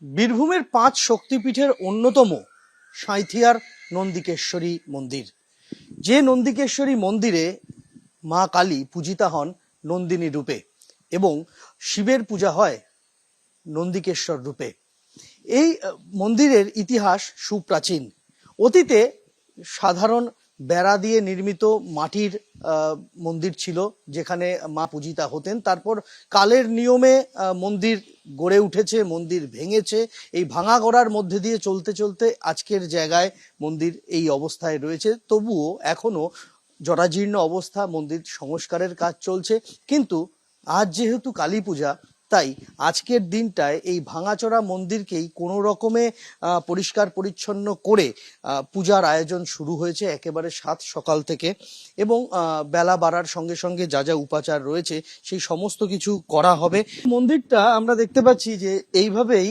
বীরভূমের 5 শক্তিপীঠের অন্যতম সাঁইথিয়ার নন্দিকেশ্বরী মন্দির। যে নন্দিকেশ্বরী মন্দিরে মা কালী পূজিতা হন নন্দিনী রূপে এবং শিবের পূজা হয় নন্দিকেশ্বর রূপে। এই মন্দিরের ইতিহাস সুপ্রাচীন। অতীতে সাধারণ বেড়া দিয়ে নির্মিত মাটির মন্দির ছিল যেখানে মা পূজিতা হতেন। তারপর কালের নিয়মে মন্দির গড়ে উঠেছে, মন্দির ভেঙেছে। এই ভাঙা গড়ার মধ্যে দিয়ে চলতে চলতে আজকের জায়গায় মন্দির এই অবস্থায় রয়েছে। তবুও এখনো জরাজীর্ণ অবস্থা, মন্দির সংস্কারের কাজ চলছে। কিন্তু আজ যেহেতু কালী পূজা, তাই আজকের দিনটায় এই ভাঙাচোরা মন্দিরকেই কোনো রকমে পরিষ্কার পরিচ্ছন্ন করে পূজার আয়োজন শুরু হয়েছে একেবারে সাত সকাল থেকে। এবং বেলা বাড়ার সঙ্গে সঙ্গে যা যা উপাচার রয়েছে সেই সমস্ত কিছু করা হবে। মন্দিরটা আমরা দেখতে পাচ্ছি যে এইভাবেই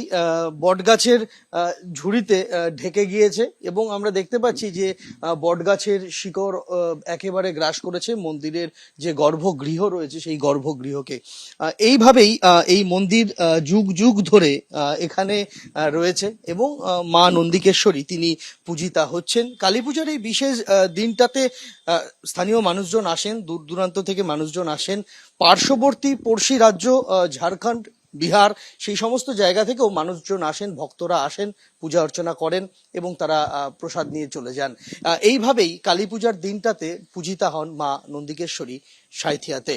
বটগাছের ঝুড়িতে ঢেকে গিয়েছে এবং আমরা দেখতে পাচ্ছি যে বটগাছের শিকড় একেবারে গ্রাস করেছে মন্দিরের যে গর্ভগৃহ রয়েছে সেই গর্ভগৃহকে। এইভাবেই এই মন্দির যুগ যুগ ধরে এখানে রয়েছে এবং মা নন্দিকেশ্বরী তিনি পূজিতা হচ্ছেন। কালী পূজার এই বিশেষ দিনটাতে স্থানীয় মানুষজন আসেন, দূর দূরান্ত থেকে মানুষজন আসেন। পার্শ্ববর্তী পড়শি রাজ্য ঝাড়খণ্ড, বিহার, সেই সমস্ত জায়গা থেকেও মানুষজন আসেন, ভক্তরা আসেন, পূজা অর্চনা করেন এবং তারা প্রসাদ নিয়ে চলে যান। এইভাবেই কালী পূজার দিনটাতে পূজিতা হন মা নন্দিকেশ্বরী সাঁইথিয়াতে।